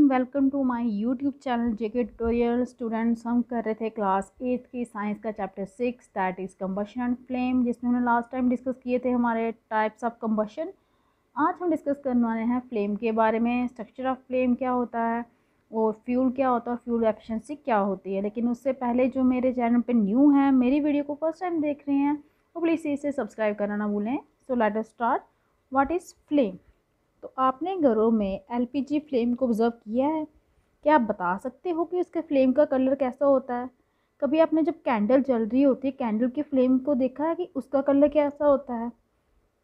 Welcome to my YouTube channel JK tutorial. Students, हम कर रहे थे क्लास 8 की साइंस का chapter 6 that is combustion and flame, जिसमें हमने लास्ट टाइम डिस्कस किए थे हमारे टाइप्स ऑफ कंबशन। आज हम डिस्कस करने वाले हैं फ्लेम के बारे में। स्ट्रक्चर ऑफ फ्लेम क्या होता है और फ्यूल क्या होता है, फ्यूल एफिशिएंसी क्या होती है। लेकिन उससे पहले जो मेरे चैनल पर न्यू हैं, मेरी वीडियो को फर्स्ट टाइम देख रहे हैं, वो प्लीज़ इसे सब्सक्राइब करना ना भूलें। So let us start. What is flame? तो आपने घरों में एलपीजी फ्लेम को ऑब्जर्व किया है? क्या आप बता सकते हो कि उसके फ्लेम का कलर कैसा होता है? कभी आपने जब कैंडल जल रही होती है, कैंडल की फ्लेम को देखा है कि उसका कलर कैसा होता है?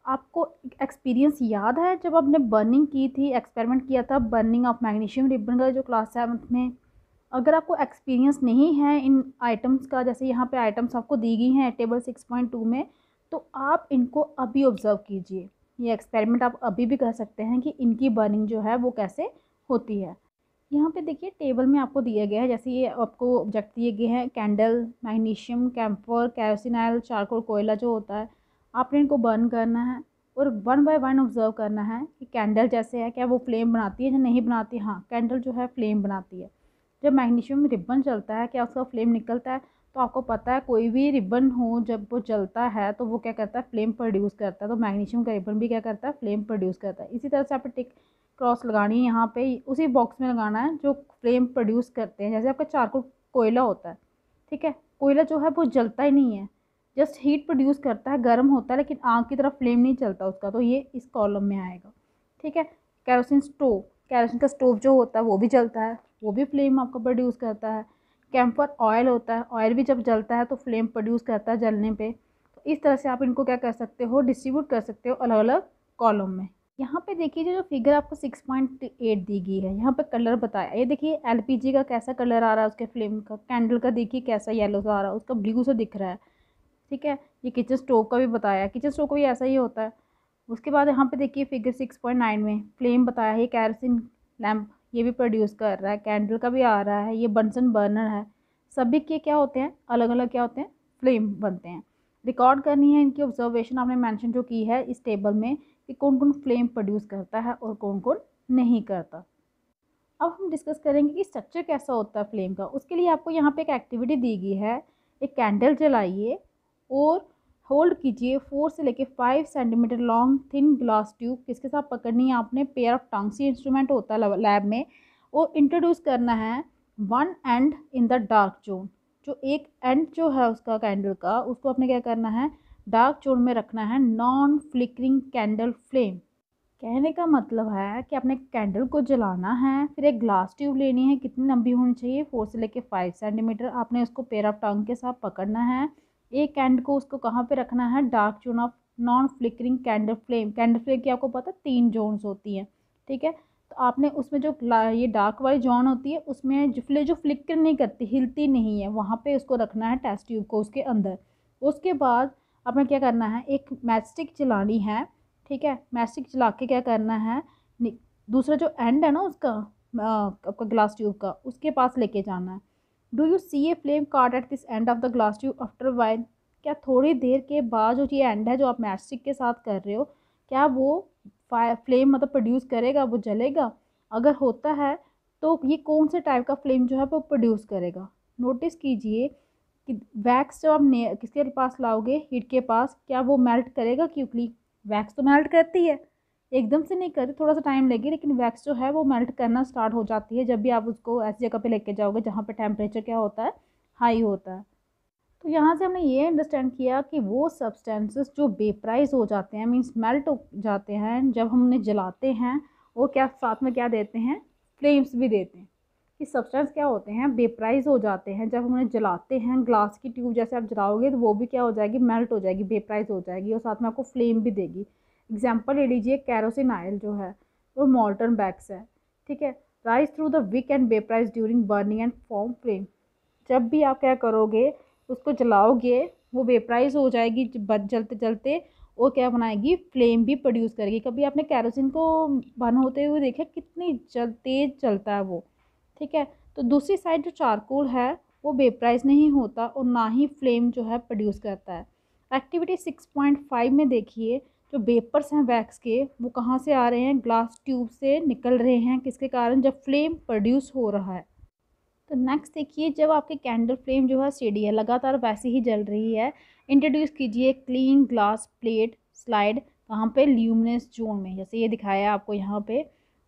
आपको एक्सपीरियंस याद है जब आपने बर्निंग की थी, एक्सपेरिमेंट किया था बर्निंग ऑफ मैग्नीशियम रिबन का, जो क्लास 7 में? अगर आपको एक्सपीरियंस नहीं है इन आइटम्स का, जैसे यहाँ पे आइटम्स आपको दी गई हैं टेबल 6.2 में, तो आप इनको अभी ऑब्जर्व कीजिए। ये एक्सपेरिमेंट आप अभी भी कर सकते हैं कि इनकी बर्निंग जो है वो कैसे होती है। यहाँ पे देखिए टेबल में आपको दिया गया है, जैसे ये आपको ऑब्जेक्ट दिए गए हैं candle, magnesium, camphor, kerosene, charcoal, कोयला जो होता है, आपने इनको बर्न करना है और वन बाय वन ऑब्जर्व करना है कि कैंडल जैसे है क्या वो फ्लेम बनाती है या नहीं बनाती। हाँ, कैंडल जो है फ्लेम बनाती है। जब मैग्नीशियम रिबन चलता है क्या उसका फ्लेम निकलता है? तो आपको पता है कोई भी रिबन हो जब वो जलता है तो वो क्या करता है, फ्लेम प्रोड्यूस करता है। तो मैग्नीशियम का रिबन भी क्या करता है, फ्लेम प्रोड्यूस करता है। इसी तरह से आप टिक क्रॉस लगानी है यहाँ पे, उसी बॉक्स में लगाना है जो फ्लेम प्रोड्यूस करते हैं। जैसे आपका चारकोल कोयला होता है, ठीक है, कोयला जो है वो जलता ही नहीं है, जस्ट हीट प्रोड्यूस करता है, गर्म होता है, लेकिन आग की तरफ फ्लेम नहीं चलता उसका, तो ये इस कॉलम में आएगा। ठीक है। कैरोसिन स्टोव, कैरोसिन का स्टोव जो होता है वो भी जलता है, वो भी फ्लेम आपका प्रोड्यूस करता है। कैम्फर ऑयल होता है, ऑयल भी जब जलता है तो फ्लेम प्रोड्यूस करता है जलने पे। तो इस तरह से आप इनको क्या कर सकते हो, डिस्ट्रीब्यूट कर सकते हो अलग अलग कॉलम में। यहाँ पे देखिए जो फिगर आपको 6.8 दी गई है, यहाँ पे कलर बताया। ये देखिए एलपीजी का कैसा कलर आ रहा है, उसके फ्लेम का। कैंडल का देखिए कैसा येलो सा आ रहा है, उसका ब्लू सा दिख रहा है। ठीक है। ये किचन स्टोव का भी बताया, किचन स्टोव का भी ऐसा ही होता है। उसके बाद यहाँ पे देखिए फिगर 6.9 में फ्लेम बताया है, कैरोसिन लैम्प ये भी प्रोड्यूस कर रहा है, कैंडल का भी आ रहा है, ये बंसन बर्नर है। सभी के क्या होते हैं, अलग अलग क्या होते हैं, फ्लेम बनते हैं। रिकॉर्ड करनी है इनकी ऑब्जर्वेशन, आपने मेंशन जो की है इस टेबल में कि कौन कौन फ्लेम प्रोड्यूस करता है और कौन कौन नहीं करता। अब हम डिस्कस करेंगे कि स्ट्रक्चर कैसा होता है फ्लेम का। उसके लिए आपको यहाँ पे एक एक्टिविटी दी गई है, एक कैंडल जलाइए और होल्ड कीजिए 4 से लेके 5 centimetre long thin glass tube. किसके साथ पकड़नी है आपने, पेयर ऑफ टंग सी इंस्ट्रूमेंट होता है लैब में, और इंट्रोड्यूस करना है one end in the dark zone. जो एक एंड जो है उसका कैंडल का, उसको आपने क्या करना है, डार्क जोन में रखना है। नॉन फ्लिकरिंग कैंडल फ्लेम, कहने का मतलब है कि आपने कैंडल को जलाना है, फिर एक ग्लास ट्यूब लेनी है, कितनी लंबी होनी चाहिए, 4 से लेके 5 सेंटीमीटर। आपने उसको पेयर ऑफ टंग के साथ पकड़ना है। एक एंड को उसको कहाँ पे रखना है, dark zone of non flickering candle flame. Candle flame की आपको पता है 3 जोन्स होती हैं, ठीक है। तो आपने उसमें जो ये डार्क वाली जोन होती है उसमें जो फ्लिकर नहीं करती, हिलती नहीं है, वहाँ पे उसको रखना है टेस्ट ट्यूब को उसके अंदर। उसके बाद आपने क्या करना है, एक मैच स्टिक जलानी है, ठीक है। मैच स्टिक जला के क्या करना है, दूसरा जो एंड है ना उसका, आपका ग्लास ट्यूब का, उसके पास लेके जाना है। Do you see a flame card at this end of the glass tube after while? क्या थोड़ी देर के बाद जो ये एंड है जो आप मैच स्टिक के साथ कर रहे हो, क्या वो फ्लेम मतलब प्रोड्यूस करेगा, वो जलेगा? अगर होता है तो ये कौन से टाइप का फ्लेम जो है वो प्रोड्यूस करेगा? नोटिस कीजिए कि वैक्स जब आप किसके पास लाओगे, हीट के पास, क्या वो मेल्ट करेगा क्विकली? वैक्स तो मेल्ट करती है, एकदम से नहीं करती, थोड़ा सा टाइम लगेगा, लेकिन वैक्स जो है वो मेल्ट करना स्टार्ट हो जाती है जब भी आप उसको ऐसी जगह पे लेके जाओगे जहाँ पे टेम्परेचर क्या होता है, हाई होता है। तो यहाँ से हमने ये अंडरस्टैंड किया कि वो सब्सटेंसेस जो वेपराइज हो जाते हैं, मीन्स मेल्ट हो जाते हैं जब हम उन्हें जलाते हैं, वो क्या साथ में क्या देते हैं, फ्लेम्स भी देते हैं। कि सब्सटेंस क्या होते हैं, वेपराइज हो जाते हैं जब हम उन्हें जलाते हैं। ग्लास की ट्यूब जैसे आप जलाओगे तो वो भी क्या हो जाएगी, मेल्ट हो जाएगी, वेपराइज हो जाएगी, और साथ में आपको फ्लेम भी देगी। एग्जाम्पल ले लीजिए, कैरोसिन ऑयल जो है वो मॉल्टन वैक्स है, ठीक है। Rise through the wick and vaporise during burning and form flame. जब भी आप क्या करोगे, उसको जलाओगे, वो वेपराइज हो जाएगी जलते जलते, वो क्या बनाएगी, फ्लेम भी प्रोड्यूस करेगी। कभी आपने कैरोसिन को बर्न होते हुए देखा, कितनी तेज चलता है वो, ठीक है। तो दूसरी साइड जो चारकोल है वो वेपराइज नहीं होता और ना ही फ्लेम जो है प्रोड्यूस करता है। एक्टिविटी 6.5 में देखिए, जो वेपर्स हैं वैक्स के वो कहाँ से आ रहे हैं, ग्लास ट्यूब से निकल रहे हैं, किसके कारण, जब फ्लेम प्रोड्यूस हो रहा है। तो नेक्स्ट देखिए, जब आपकी कैंडल फ्लेम जो है स्टेडी है, लगातार वैसे ही जल रही है, इंट्रोड्यूस कीजिए क्लीन ग्लास प्लेट स्लाइड, कहाँ पे, ल्यूमिनस जोन में, जैसे ये दिखाया है आपको यहाँ पे।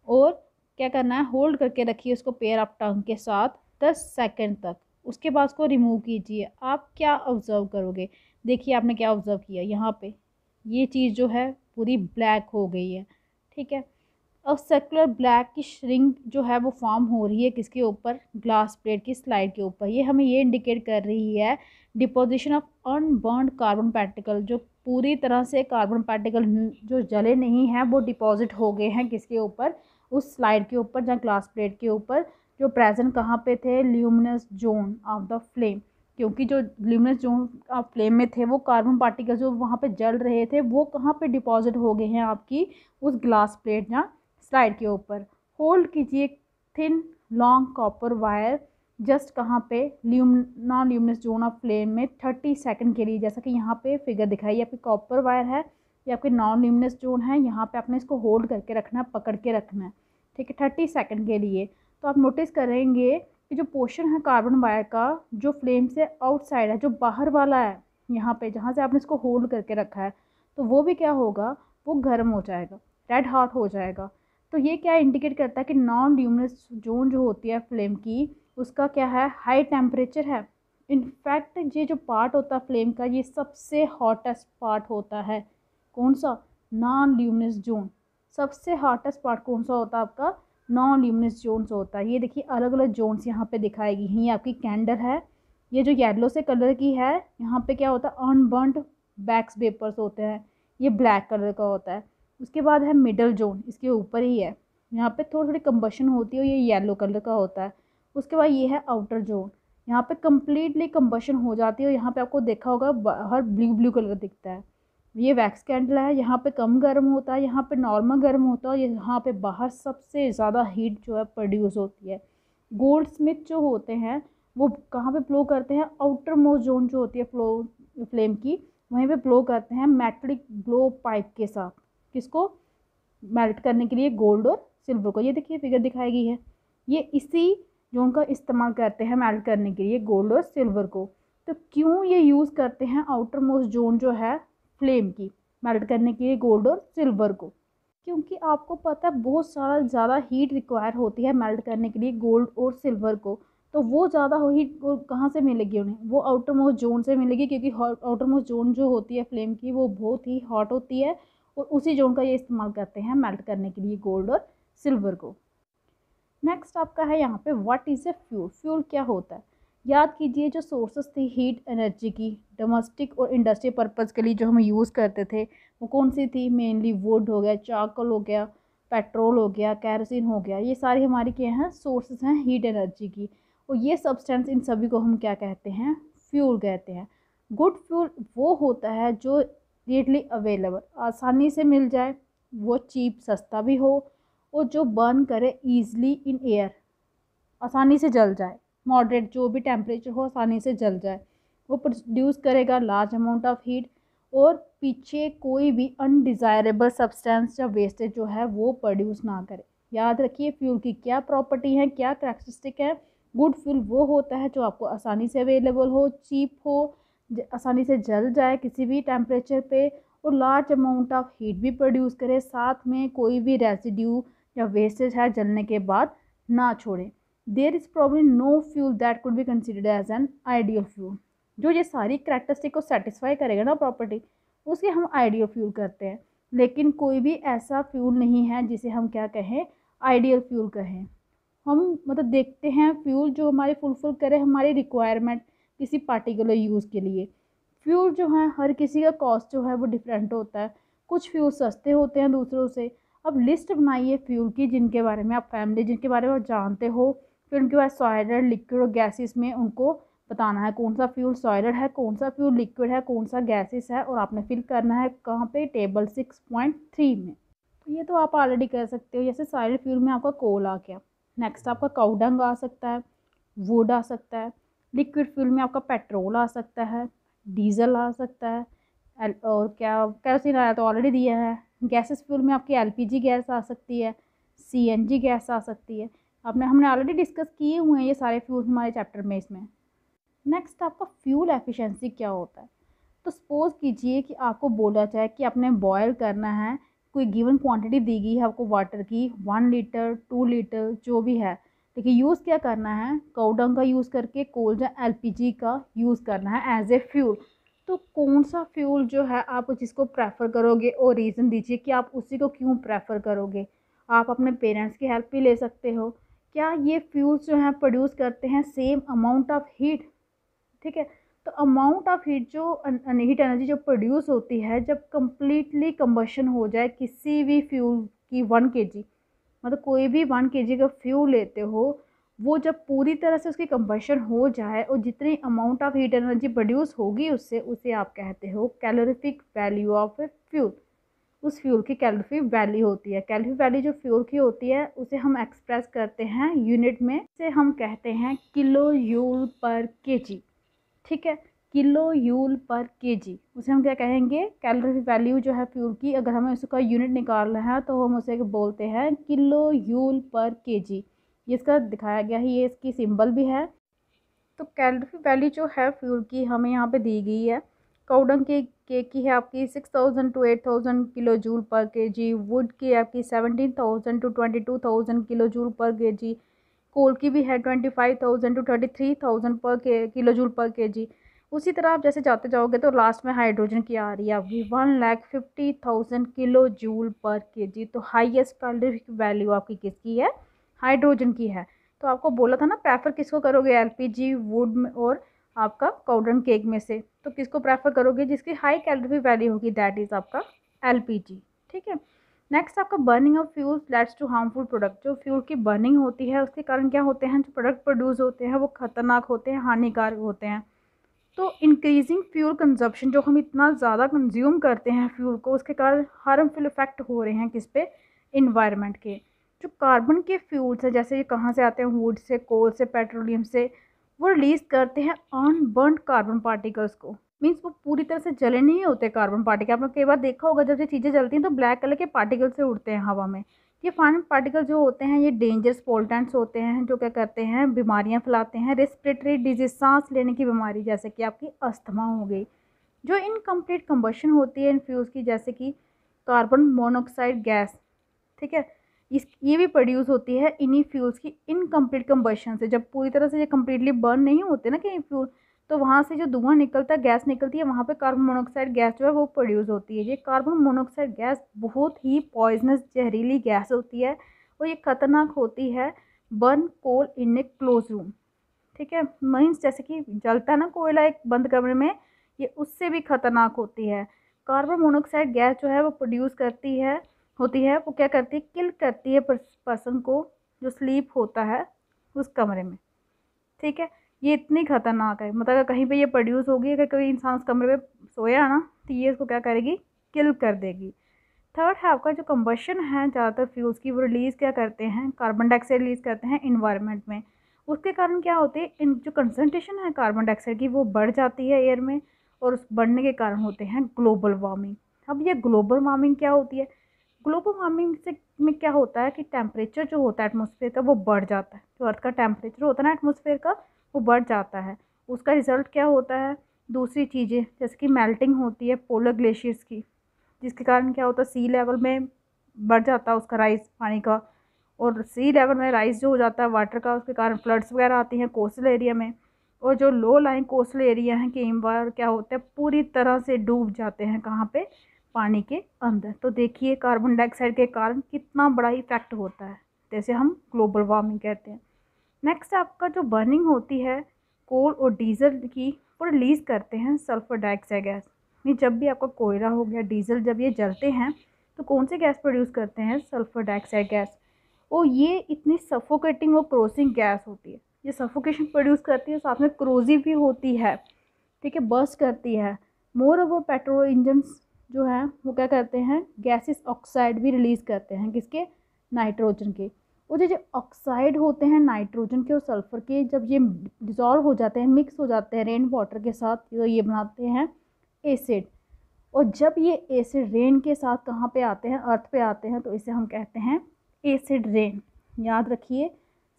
और क्या करना है, होल्ड करके रखिए उसको पेयर ऑफ टंग के साथ 10 सेकंड तक। उसके बाद उसको रिमूव कीजिए। आप क्या ऑब्जर्व करोगे, देखिए आपने क्या ऑब्जर्व किया, यहाँ पे ये चीज़ जो है पूरी ब्लैक हो गई है, ठीक है। अब सर्कुलर ब्लैक की श्रिंक जो है वो फॉर्म हो रही है किसके ऊपर, ग्लास प्लेट की स्लाइड के ऊपर। ये हमें ये इंडिकेट कर रही है deposition of unburned carbon particle, जो पूरी तरह से कार्बन पार्टिकल जो जले नहीं हैं वो डिपॉजिट हो गए हैं किसके ऊपर, उस स्लाइड के ऊपर या ग्लास प्लेट के ऊपर, जो प्रेजेंट कहाँ पे थे, luminous zone of the flame. क्योंकि जो ल्यूमिनस जोन ऑफ फ्लेम में थे वो कार्बन पार्टिकल जो वहाँ पे जल रहे थे वो कहाँ पे डिपॉजिट हो गए हैं आपकी उस ग्लास प्लेट या स्लाइड के ऊपर। होल्ड कीजिए thin long copper wire just कहाँ पे, non luminous zone of flame में 30 सेकंड के लिए। जैसा कि यहाँ पे फिगर दिखाई, आपकी कॉपर वायर है, ये आपकी नॉन ल्यूमिनस जोन है, यहाँ पे आपने इसको होल्ड करके रखना है, पकड़ के रखना है, ठीक है, 30 सेकंड के लिए। तो आप नोटिस करेंगे कि जो पोर्शन है कार्बन वायर का जो फ्लेम से आउटसाइड है, जो बाहर वाला है यहाँ पे जहाँ से आपने इसको होल्ड करके रखा है, तो वो भी क्या होगा, वो गर्म हो जाएगा, रेड हॉट हो जाएगा। तो ये क्या इंडिकेट करता है कि नॉन ल्यूमिनस जोन जो होती है फ्लेम की, उसका क्या है, हाई टेम्परेचर है। इनफैक्ट ये जो पार्ट होता है फ्लेम का, ये सबसे हॉटेस्ट पार्ट होता है। कौन सा, नॉन ल्यूमिनस जोन। सबसे हॉटेस्ट पार्ट कौन सा होता है आपका, नॉन ल्यूमिनस जोन्स होता है। ये देखिए अलग अलग जोन्स यहाँ पे दिखाएगी। ये आपकी कैंडल है, ये जो येलो से कलर की है, यहाँ पे क्या होता है, अनबर्न्ड वैक्स वेपर्स होते हैं, ये ब्लैक कलर का होता है। उसके बाद है मिडल जोन, इसके ऊपर ही है, यहाँ पे थोड़ी थोड़ी कंबशन होती है, ये येलो कलर का होता है। उसके बाद ये है आउटर जोन, यहाँ पे कम्प्लीटली कंबशन हो जाती है, और यहाँ पे आपको देखा होगा बाहर ब्लू ब्लू कलर दिखता है। ये वैक्स कैंडल है, यहाँ पे कम गर्म होता है, यहाँ पे नॉर्मल गर्म होता है, यहाँ पे बाहर सबसे ज़्यादा हीट जो है प्रोड्यूस होती है। गोल्ड स्मिथ जो होते हैं वो कहाँ पे ब्लो करते हैं, आउटर मोस्ट जोन जो होती है फ्लेम की, वहीं पे ब्लो करते हैं मेटलिक ब्लो पाइप के साथ। किसको, मेल्ट करने के लिए गोल्ड और सिल्वर को। ये देखिए फिगर दिखाई गई है, ये इसी जोन का इस्तेमाल करते हैं मेल्ट करने के लिए गोल्ड और सिल्वर को। तो क्यों ये यूज़ करते हैं आउटर मोस्ट जोन जो है फ्लेम की मेल्ट करने के लिए गोल्ड और सिल्वर को, क्योंकि आपको पता है बहुत सारा ज़्यादा हीट रिक्वायर होती है मेल्ट करने के लिए गोल्ड और सिल्वर को। तो वो ज़्यादा हीट कहाँ से मिलेगी उन्हें, वो आउटर मोस्ट जोन से मिलेगी, क्योंकि आउटर मोस्ट जोन जो होती है फ्लेम की वो बहुत ही हॉट होती है, और उसी जोन का ये इस्तेमाल करते हैं मेल्ट करने के लिए गोल्ड और सिल्वर को। नेक्स्ट आपका है यहाँ पे what is a fuel. Fuel क्या होता है, याद कीजिए जो सोर्सेस थी हीट एनर्जी की डोमेस्टिक और इंडस्ट्रियल पर्पज़ के लिए जो हम यूज़ करते थे वो कौन सी थी, मेनली वुड हो गया, चारकोल हो गया, पेट्रोल हो गया, कैरोसिन हो गया, ये सारी हमारी क्या हैं, सोर्सेस हैं हीट एनर्जी की। और ये सब्सटेंस, इन सभी को हम क्या कहते हैं, फ्यूल कहते हैं। गुड फ्यूल वो होता है जो रीडली अवेलेबल, आसानी से मिल जाए, वो चीप सस्ता भी हो, और जो बर्न करे ईजली इन एयर, आसानी से जल जाए, मॉडरेट जो भी टेम्परेचर हो आसानी से जल जाए, वो प्रोड्यूस करेगा लार्ज अमाउंट ऑफ हीट, और पीछे कोई भी अनडिज़ायरेबल सब्सटेंस या वेस्टेज जो है वो प्रोड्यूस ना करे। याद रखिए फ्यूल की क्या प्रॉपर्टी है, क्या करैक्टरिस्टिक है। गुड फ्यूल वो होता है जो आपको आसानी से अवेलेबल हो, चीप हो, आसानी से जल जाए किसी भी टेम्परेचर पे, और लार्ज अमाउंट ऑफ हीट भी प्रोड्यूस करे, साथ में कोई भी रेसिड्यू या वेस्टेज है जलने के बाद ना छोड़े। There is probably no fuel that could be considered as an ideal fuel. जो ये सारी करैक्टरिस्टिक को सेटिस्फाई करेगा ना प्रॉपर्टी, उसके हम आइडियल फ्यूल करते हैं। लेकिन कोई भी ऐसा फ्यूल नहीं है जिसे हम क्या कहें, आइडियल फ्यूल कहें। हम मतलब देखते हैं फ्यूल जो हमारे फुलफिल करे हमारी रिक्वायरमेंट किसी पार्टिकुलर यूज़ के लिए। फ्यूल जो है हर किसी का कॉस्ट जो है वो डिफरेंट होता है, कुछ फ्यूल सस्ते होते हैं दूसरों से। अब लिस्ट बनाइए फ्यूल की जिनके बारे में आप फैमिली जिनके बारे में आप जानते हो, फिर उनके बाद सॉलिड, लिक्विड और गैसेस में उनको बताना है कौन सा फ्यूल सॉलिड है, कौन सा फ्यूल लिक्विड है, कौन सा गैसेस है, और आपने फिल करना है कहाँ पे, टेबल 6.3 में। तो ये तो आप ऑलरेडी कर सकते हो। जैसे सॉलिड फ्यूल में आपका कोल आ गया, नेक्स्ट आपका काउडंग आ सकता है, वुड आ सकता है। लिक्विड फ्यूल में आपका पेट्रोल आ सकता है, डीजल आ सकता है, और क्या केरोसिन आया तो ऑलरेडी दिया है। गैसेस फ्यूल में आपकी एलपीजी गैस आ सकती है, सीएनजी गैस आ सकती है। हमने ऑलरेडी डिस्कस किए हुए हैं ये सारे फ्यूल हमारे चैप्टर में इसमें। नेक्स्ट आपका फ्यूल एफिशिएंसी क्या होता है। तो सपोज़ कीजिए कि आपको बोला जाए कि आपने बॉयल करना है, कोई गिवन क्वांटिटी दी गई है आपको वाटर की 1 लीटर 2 लीटर जो भी है, लेकिन यूज़ क्या करना है, काऊ डंग का यूज़ करके कोल या एलपीजी का यूज़ करना है एज ए फ्यूल। तो कौन सा फ्यूल जो है आप जिसको प्रेफर करोगे और रीज़न दीजिए कि आप उसी को क्यों प्रेफर करोगे। आप अपने पेरेंट्स की हेल्प भी ले सकते हो। क्या ये फ्यूल्स जो हैं प्रोड्यूस करते हैं सेम अमाउंट ऑफ हीट, ठीक है। तो अमाउंट ऑफ हीट जो हीट एनर्जी जो प्रोड्यूस होती है जब कम्प्लीटली कंबशन हो जाए किसी भी फ्यूल की 1 kg, मतलब कोई भी 1 kg का फ्यूल लेते हो, वो जब पूरी तरह से उसकी कंबशन हो जाए और जितनी amount of heat energy produce होगी उससे, उसे आप कहते हो calorific value of a fuel. उस फ्यूल की कैलोरीफिक वैल्यू होती है। कैलोरीफिक वैल्यू जो फ्यूल की होती है उसे हम एक्सप्रेस करते हैं यूनिट में, से हम कहते हैं किलो यूल पर केजी, ठीक है। किलो यूल पर केजी, उसे हम क्या कहेंगे, कैलोरी वैल्यू जो है फ्यूल की, अगर हमें उसका यूनिट निकालना है तो हम उसे बोलते हैं किलो यूल पर केजी। ये इसका दिखाया गया है, ये इसकी सिंबल भी है। तो कैलोरी वैल्यू जो है फ्यूल की हमें यहाँ पे दी गई है। काउडंग केक की है आपकी 6000 to 8000 kilo joule per kg, wood की आपकी 17000 to 22000 kilo joule per kg, coal की भी है 25000 to 33000 पर किलो जूल पर केजी। उसी तरह आप जैसे जाते जाओगे तो लास्ट में हाइड्रोजन की आ रही है आपकी 1,50,000 किलो जूल पर केजी। तो हाईएस्ट कैलोरी वैल्यू आपकी किसकी है, हाइड्रोजन की है। तो आपको बोला था ना प्रेफर किसको करोगे, एलपीजी, वुड में और आपका काउडन केक में से, तो किसको प्रेफर करोगे, जिसकी हाई कैलोरी वैल्यू होगी, दैट इज़ आपका एलपीजी, ठीक है। नेक्स्ट आपका burning of fuels leads to harmful product. जो फ्यूल की बर्निंग होती है उसके कारण क्या होते हैं, जो प्रोडक्ट प्रोड्यूस होते हैं वो खतरनाक होते हैं, हानिकारक होते हैं। तो इंक्रीजिंग फ्यूल कंजप्शन, जो हम इतना ज़्यादा कंज्यूम करते हैं फ्यूल को, उसके कारण हार्मफुल इफेक्ट हो रहे हैं किस पे, इन्वायरमेंट के। जो कार्बन के फ्यूल्स हैं, जैसे ये कहाँ से आते हैं, वुड से, कोल से, पेट्रोलियम से, वो रिलीज़ करते हैं अनबर्न्ड कार्बन पार्टिकल्स को। मीन्स वो पूरी तरह से जले नहीं होते कार्बन पार्टिकल। आपने कई बार देखा होगा जब ये चीज़ें जलती हैं तो ब्लैक कलर के पार्टिकल से उड़ते हैं हवा में। ये फाइन पार्टिकल जो होते हैं ये डेंजरस पोल्टेंट्स होते हैं, जो क्या करते हैं, बीमारियां फैलाते हैं, रेस्पिरेटरी डिजीज, सांस लेने की बीमारी, जैसे कि आपकी अस्थमा हो गई। जो इनकम्प्लीट कंबशन होती है इन फ्यूल्स की, जैसे कि कार्बन मोनोऑक्साइड गैस, ठीक है, ये भी प्रोड्यूस होती है इन्हीं फ्यूल्स की इनकम्प्लीट कंबशन से। जब पूरी तरह से ये कम्प्लीटली बर्न नहीं होते ना कि फ्यूल, तो वहाँ से जो धुआं निकलता है, गैस निकलती है, वहाँ पे कार्बन मोनोऑक्साइड गैस जो है वो प्रोड्यूस होती है। ये कार्बन मोनोऑक्साइड गैस बहुत ही पॉइजनस जहरीली गैस होती है और ये खतरनाक होती है बर्न कोल इन ए क्लोज रूम, ठीक है। मीन्स जैसे कि जलता है ना कोयला एक बंद कमरे में, ये उससे भी खतरनाक होती है। कार्बन मोनोऑक्साइड गैस जो है वो प्रोड्यूस करती है, होती है, वो क्या करती है, किल करती है पर्सन को जो स्लीप होता है उस कमरे में, ठीक है। ये इतनी खतरनाक है, मतलब अगर कहीं पे ये प्रोड्यूस होगी, अगर कोई इंसान उस कमरे पे सोया ना, तो ये इसको क्या करेगी, किल कर देगी। थर्ड है आपका जो कंबशन है ज़्यादातर फ्यूल्स की, वो रिलीज़ क्या करते हैं, कार्बन डाइऑक्साइड रिलीज़ करते हैं इन्वायरमेंट में। उसके कारण क्या होते हैं, इन जो कंसनट्रेशन है कार्बन डाइऑक्साइड की वो बढ़ जाती है एयर में, और उस बढ़ने के कारण होते हैं ग्लोबल वार्मिंग। अब ये ग्लोबल वार्मिंग क्या होती है, ग्लोबल वार्मिंग से में क्या होता है कि टेम्परेचर जो होता है एटमॉस्फेयर का वो बढ़ जाता है। जो अर्थ का टेम्परेचर होता है ना एटमॉस्फेयर का, वो बढ़ जाता है। उसका रिजल्ट क्या होता है, दूसरी चीज़ें जैसे कि मेल्टिंग होती है पोलर ग्लेशियर्स की, जिसके कारण क्या होता है, सी लेवल में बढ़ जाता है उसका राइज पानी का, और सी लेवल में राइज जो हो जाता है वाटर का, उसके कारण फ्लड्स वगैरह आती हैं कोस्टल एरिया में। और जो लो लाइन कोस्टल एरिया हैं कई बार क्या होता है, पूरी तरह से डूब जाते हैं कहाँ पे, पानी के अंदर। तो देखिए कार्बन डाइऑक्साइड के कारण कितना बड़ा इफेक्ट होता है, जैसे हम ग्लोबल वार्मिंग कहते हैं। नेक्स्ट आपका जो बर्निंग होती है कोल और डीजल की, वो रिलीज़ करते हैं सल्फर डाइऑक्साइड गैस। ये जब भी आपका कोयला हो गया, डीजल, जब ये जलते हैं तो कौन से गैस प्रोड्यूस करते हैं, सल्फर डाइऑक्साइड गैस। और ये इतनी सफोकेटिंग और क्रोसिंग गैस होती है, ये सफोकेशन प्रोड्यूस करती है, साथ में क्रोजिव भी होती है, ठीक है, बर्स्ट करती है। मोर ओवर पेट्रोल इंजन्स जो हैं वो क्या करते हैं, गैसेस ऑक्साइड भी रिलीज़ करते हैं, किसके, नाइट्रोजन के। और जो ऑक्साइड होते हैं नाइट्रोजन के और सल्फ़र के, जब ये डिज़ोल्व हो जाते हैं, मिक्स हो जाते हैं रेन वाटर के साथ, तो ये बनाते हैं एसिड। और जब ये एसिड रेन के साथ कहाँ पे आते हैं, अर्थ पे आते हैं, तो इसे हम कहते हैं एसिड रेन। याद रखिए,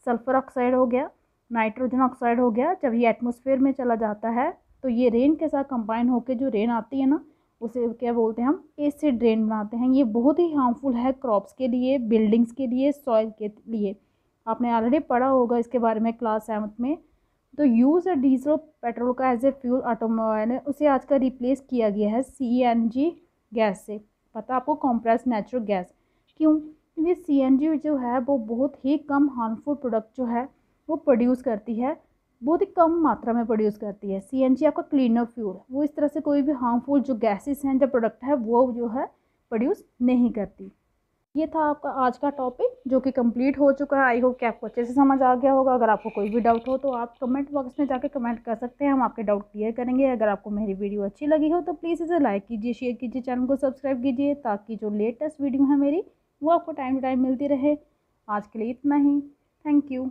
सल्फ़र ऑक्साइड हो गया, नाइट्रोजन ऑक्साइड हो गया, जब ये एटमॉस्फेयर में चला जाता है तो ये रेन के साथ कंबाइन होकर जो रेन आती है ना, उसे क्या बोलते हैं हम, एसिड रेन बनाते हैं। ये बहुत ही हार्मफुल है क्रॉप्स के लिए, बिल्डिंग्स के लिए, सॉइल के लिए। आपने ऑलरेडी पढ़ा होगा इसके बारे में क्लास 7 में। तो यूज़ डीजल पेट्रोल का एज ए फ्यूल ऑटोमोबाइल है, उसे आजकल रिप्लेस किया गया है CNG गैस से। पता आपको, कॉम्प्रेस नेचुरल गैस। क्यों? क्योंकि CNG जो है वो बहुत ही कम हार्मफुल प्रोडक्ट जो है वो प्रोड्यूस करती है, बहुत ही कम मात्रा में प्रोड्यूस करती है। CNG आपका क्लीनर फ्यूल, वो इस तरह से कोई भी हार्मफुल जो गैसेस हैं, जो प्रोडक्ट है, वो जो है प्रोड्यूस नहीं करती। ये था आपका आज का टॉपिक जो कि कंप्लीट हो चुका है। आई होप कि आपको अच्छे से समझ आ गया होगा। अगर आपको कोई भी डाउट हो तो आप कमेंट बॉक्स में जाके कमेंट कर सकते हैं, हम आपके डाउट क्लियर करेंगे। अगर आपको मेरी वीडियो अच्छी लगी हो तो प्लीज़ इसे लाइक कीजिए, शेयर कीजिए, चैनल को सब्सक्राइब कीजिए, ताकि जो लेटेस्ट वीडियो है मेरी वो आपको टाइम टू टाइम मिलती रहे। आज के लिए इतना ही। Thank you.